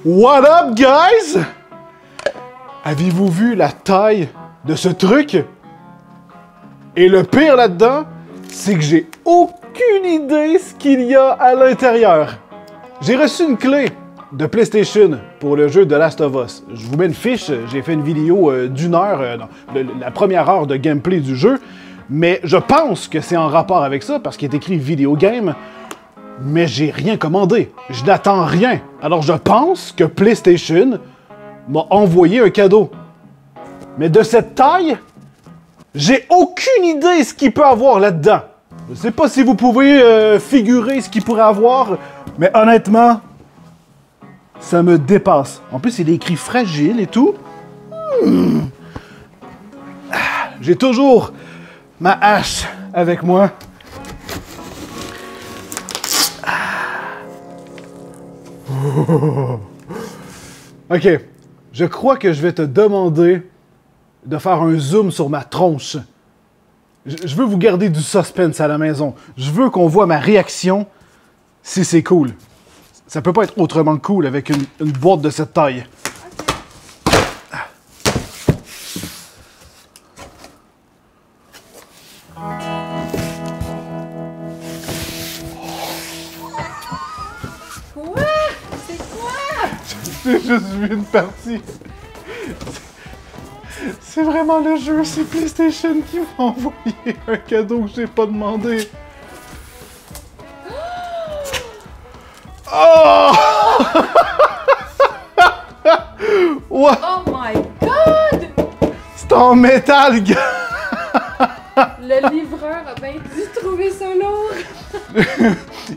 What up, guys? Avez-vous vu la taille de ce truc? Et le pire là-dedans, c'est que j'ai aucune idée ce qu'il y a à l'intérieur. J'ai reçu une clé de PlayStation pour le jeu The Last of Us. Je vous mets une fiche, j'ai fait une vidéo d'une heure, la première heure de gameplay du jeu, mais je pense que c'est en rapport avec ça parce qu'il est écrit vidéo game. Mais j'ai rien commandé. Je n'attends rien. Alors je pense que PlayStation m'a envoyé un cadeau. Mais de cette taille, j'ai aucune idée ce qu'il peut avoir là-dedans. Je sais pas si vous pouvez figurer ce qu'il pourrait avoir, mais honnêtement, ça me dépasse. En plus, il est écrit fragile et tout. J'ai toujours ma hache avec moi. Ok, je crois que je vais te demander de faire un zoom sur ma tronche. Je veux vous garder du suspense à la maison. Je veux qu'on voit ma réaction si c'est cool. Ça peut pas être autrement cool avec une boîte de cette taille. J'ai juste vu une partie. C'est vraiment le jeu, c'est PlayStation qui m'a envoyé un cadeau que j'ai pas demandé. Oh! What? Oh my god! C'est en métal, gars! Le livreur a bien dû trouver ça lourd.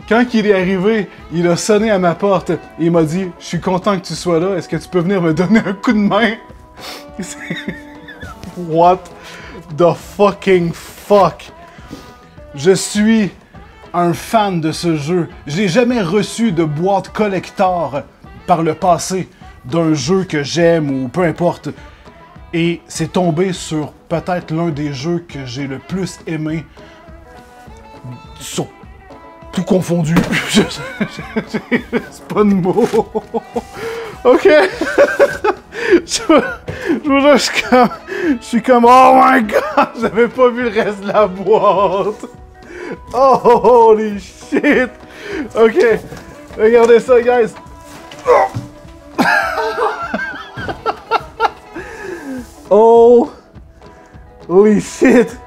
Quand il est arrivé, il a sonné à ma porte et il m'a dit « Je suis content que tu sois là, est-ce que tu peux venir me donner un coup de main? » What the fucking fuck? Je suis un fan de ce jeu. J'ai jamais reçu de boîte collector par le passé d'un jeu que j'aime ou peu importe. Et c'est tombé sur peut-être l'un des jeux que j'ai le plus aimé sur tout confondu. C'est pas de mots. Ok. Je suis comme oh my god, j'avais pas vu le reste de la boîte. Oh holy shit. Ok. Regardez ça, guys. Holy shit.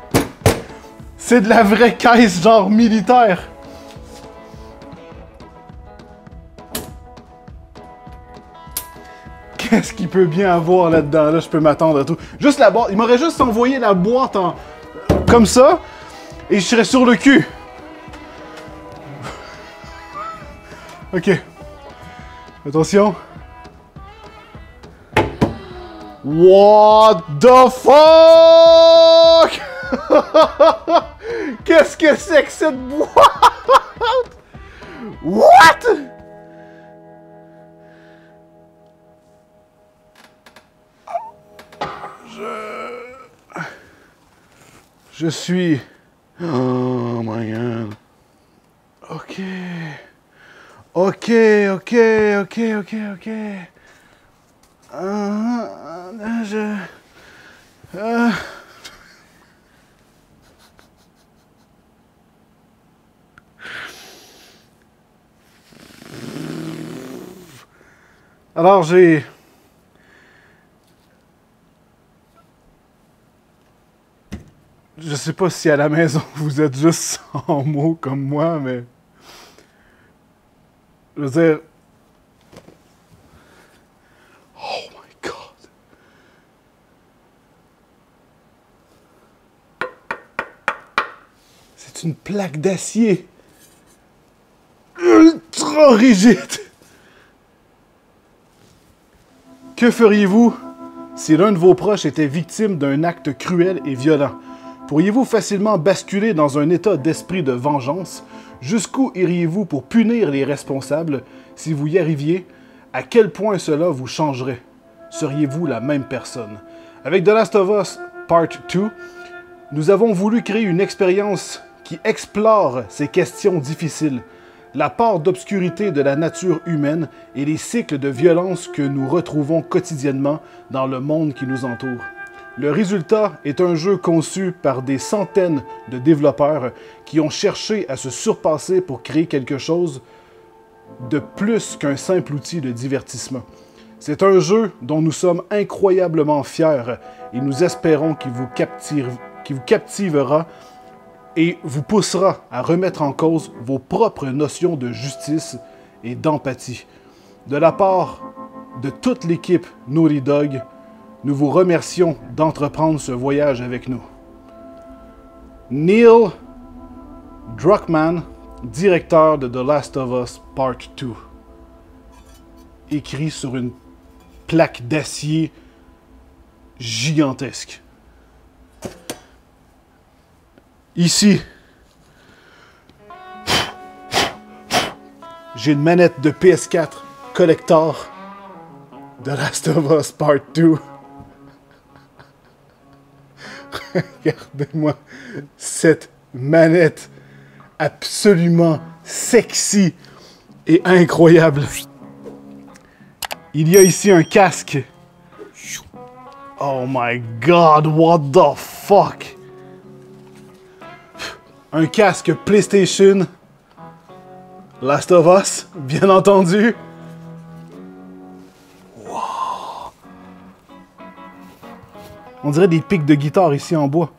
C'est de la vraie caisse genre militaire. Qu'est-ce qu'il peut bien avoir là-dedans? Là, je peux m'attendre à tout. Juste la boîte. Il m'aurait juste envoyé la boîte en... comme ça, et je serais sur le cul. Ok. Attention. What the fuck? Qu'est-ce que c'est que cette boîte? What? Je suis... Oh my god. Ok. Ok. Alors j'ai... Je sais pas si à la maison vous êtes juste sans mots comme moi, mais... Je veux dire... Oh my god! C'est une plaque d'acier ultra rigide! Que feriez-vous Si l'un de vos proches était victime d'un acte cruel et violent, pourriez-vous facilement basculer dans un état d'esprit de vengeance? Jusqu'où iriez-vous pour punir les responsables? Si vous y arriviez, à quel point cela vous changerait? Seriez-vous la même personne? Avec The Last of Us Part 2, nous avons voulu créer une expérience qui explore ces questions difficiles, la part d'obscurité de la nature humaine et les cycles de violence que nous retrouvons quotidiennement dans le monde qui nous entoure. Le résultat est un jeu conçu par des centaines de développeurs qui ont cherché à se surpasser pour créer quelque chose de plus qu'un simple outil de divertissement. C'est un jeu dont nous sommes incroyablement fiers et nous espérons qu'il vous captivera et vous poussera à remettre en cause vos propres notions de justice et d'empathie. De la part de toute l'équipe Naughty Dog, nous vous remercions d'entreprendre ce voyage avec nous. Neil Druckmann, directeur de The Last of Us Part 2. Écrit sur une plaque d'acier gigantesque. Ici, j'ai une manette de PS4 collector de Last of Us Part 2. Regardez-moi cette manette absolument sexy et incroyable. Il y a ici un casque. Oh my god, what the fuck? Un casque PlayStation Last of Us, bien entendu. Wow. On dirait des pics de guitare ici en bois.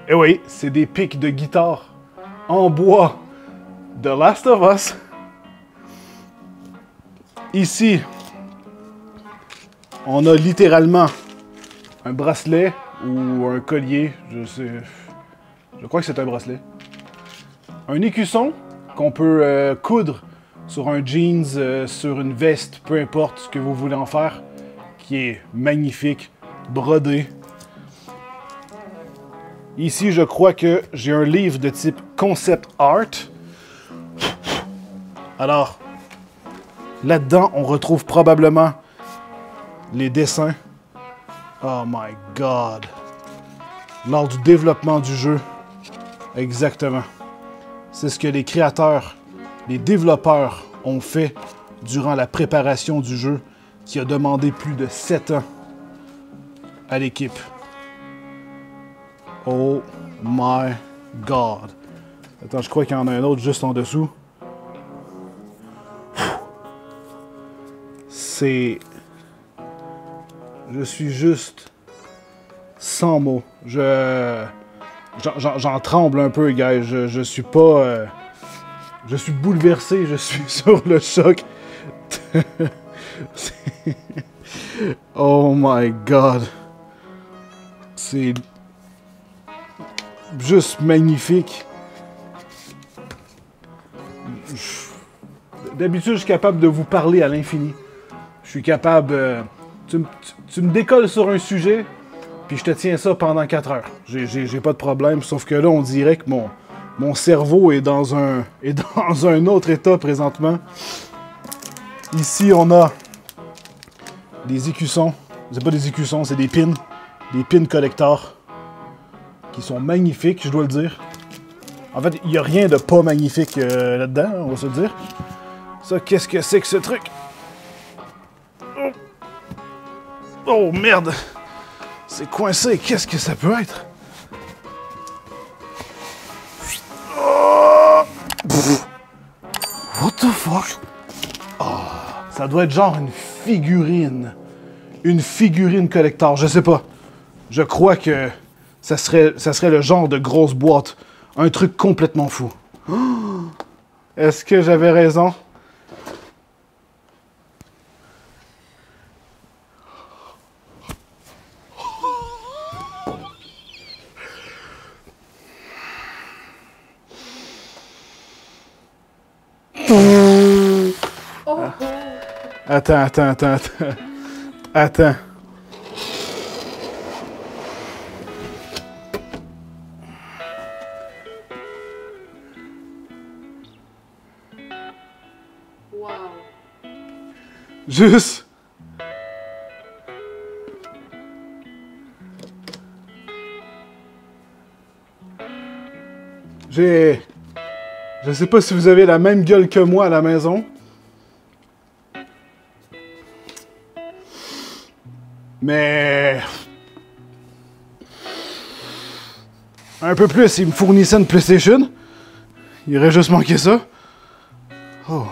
Eh oui, c'est des pics de guitare en bois de Last of Us. Ici, on a littéralement un bracelet ou un collier, je crois que c'est un bracelet. Un écusson qu'on peut coudre sur un jeans, sur une veste, peu importe ce que vous voulez en faire, qui est magnifique, brodé. Ici, je crois que j'ai un livre de type concept art. Alors, là-dedans, on retrouve probablement les dessins. Oh my god. Lors du développement du jeu. Exactement. C'est ce que les créateurs, les développeurs ont fait durant la préparation du jeu qui a demandé plus de 7 ans à l'équipe. Oh my god. Attends, je crois qu'il y en a un autre juste en dessous. C'est... Je suis juste sans mots. J'en tremble un peu, gars. Je suis pas... je suis bouleversé. Je suis sur le choc. Oh my god. C'est... juste magnifique. D'habitude, je suis capable de vous parler à l'infini. Je suis capable... Tu me décolles sur un sujet, puis je te tiens ça pendant 4 heures. J'ai pas de problème, sauf que là, on dirait que mon cerveau est dans un autre état présentement. Ici, on a des écussons. C'est pas des écussons, c'est des pins. Des pins collector. Qui sont magnifiques, je dois le dire. En fait, il n'y a rien de pas magnifique là-dedans, on va se le dire. Ça, qu'est-ce que c'est que ce truc? Oh merde! C'est coincé, qu'est-ce que ça peut être? Oh! What the fuck? Oh, ça doit être genre une figurine. Une figurine collector, je sais pas. Je crois que ça serait le genre de grosse boîte. Un truc complètement fou. Oh! Est-ce que j'avais raison? Attends. Juste... Je sais pas si vous avez la même gueule que moi à la maison. Mais... un peu plus, il me fournissait une PlayStation. Il aurait juste manqué ça. Oh.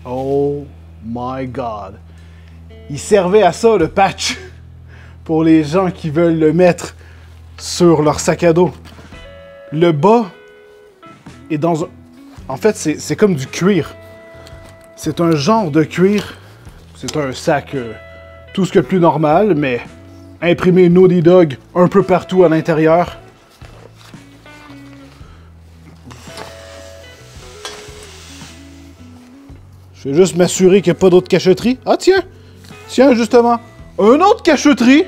Oh my God. Il servait à ça, le patch. Pour les gens qui veulent le mettre sur leur sac à dos. Le bas est dans un... En fait, c'est comme du cuir. C'est un genre de cuir. C'est un sac tout ce que plus normal, mais imprimé Naughty Dog un peu partout à l'intérieur. Je vais juste m'assurer qu'il n'y a pas d'autres cachotteries. Ah tiens! Tiens, justement. Un autre cachotterie!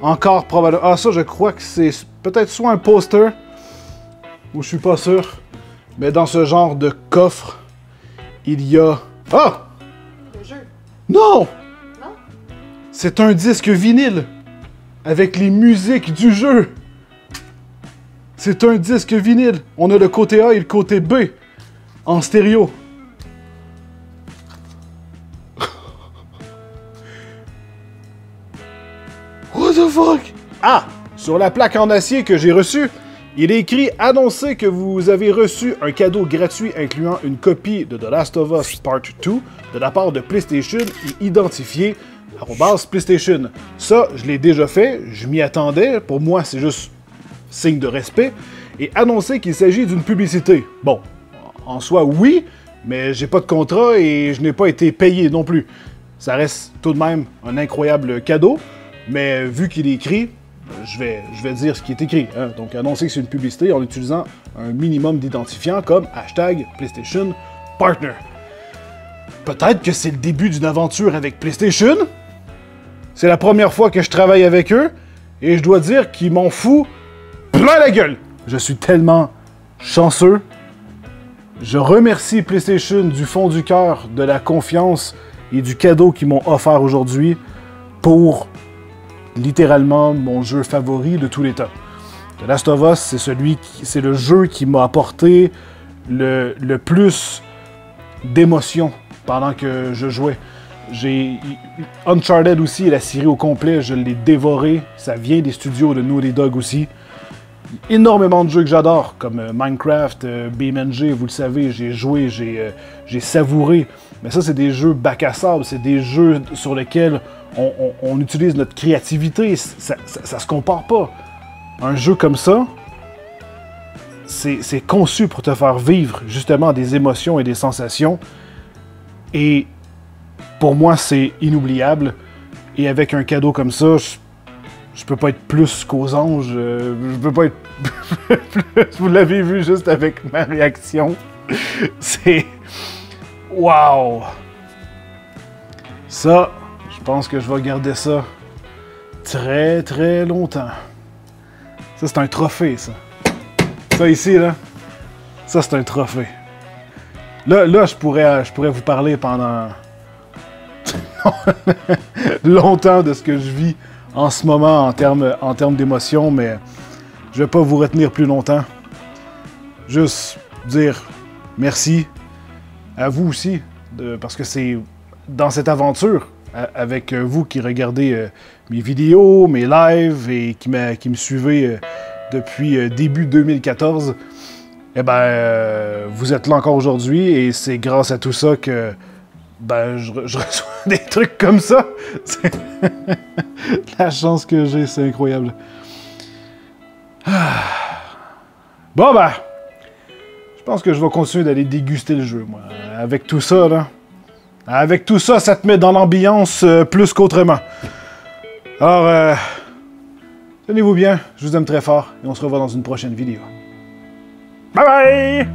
Encore probablement... Ah, ça, je crois que c'est peut-être soit un poster, ou je suis pas sûr. Mais dans ce genre de coffre, il y a... Ah! Le jeu. Non! Non? C'est un disque vinyle avec les musiques du jeu. C'est un disque vinyle. On a le côté A et le côté B en stéréo. What the fuck? Ah! Sur la plaque en acier que j'ai reçue, il est écrit « Annoncez que vous avez reçu un cadeau gratuit incluant une copie de The Last of Us Part 2 de la part de PlayStation et identifié @PlayStation ». Ça, je l'ai déjà fait, je m'y attendais. Pour moi, c'est juste signe de respect. Et annoncer qu'il s'agit d'une publicité. Bon, en soi, oui, mais j'ai pas de contrat et je n'ai pas été payé non plus. Ça reste tout de même un incroyable cadeau, mais vu qu'il est écrit, je vais dire ce qui est écrit. Hein? Donc, annoncer que c'est une publicité en utilisant un minimum d'identifiants comme #PlayStation Partner. Peut-être que c'est le début d'une aventure avec PlayStation. C'est la première fois que je travaille avec eux, et je dois dire qu'ils m'en foutent plein la gueule. Je suis tellement chanceux. Je remercie PlayStation du fond du cœur de la confiance et du cadeau qu'ils m'ont offert aujourd'hui pour littéralement mon jeu favori de tous les temps. The Last of Us, c'est le jeu qui m'a apporté le plus d'émotions pendant que je jouais. Uncharted aussi, la série au complet, je l'ai dévoré. Ça vient des studios de Naughty Dog aussi. Énormément de jeux que j'adore, comme Minecraft, BeamNG, vous le savez, j'ai joué, j'ai savouré. Mais ça, c'est des jeux bac à sable, c'est des jeux sur lesquels on utilise notre créativité. Ça se compare pas. Un jeu comme ça, c'est conçu pour te faire vivre justement des émotions et des sensations. Et pour moi, c'est inoubliable. Et avec un cadeau comme ça, je peux pas être plus qu'aux anges. Je peux pas être plus. Vous l'avez vu juste avec ma réaction. C'est... Wow! Ça, je pense que je vais garder ça très très longtemps. Ça, c'est un trophée, ça. Ça ici, là, ça, c'est un trophée. Là, je pourrais vous parler pendant longtemps de ce que je vis en ce moment en termes d'émotions, mais je vais pas vous retenir plus longtemps. Juste dire merci à vous aussi, parce que c'est dans cette aventure, avec vous qui regardez mes vidéos, mes lives et qui me suivez depuis début 2014, eh ben, vous êtes là encore aujourd'hui et c'est grâce à tout ça que je reçois des trucs comme ça. La chance que j'ai, c'est incroyable. Bon, ben, je pense que je vais continuer d'aller déguster le jeu, moi. Avec tout ça, là. Avec tout ça, ça te met dans l'ambiance plus qu'autrement. Alors, tenez-vous bien, je vous aime très fort et on se revoit dans une prochaine vidéo. Bye bye!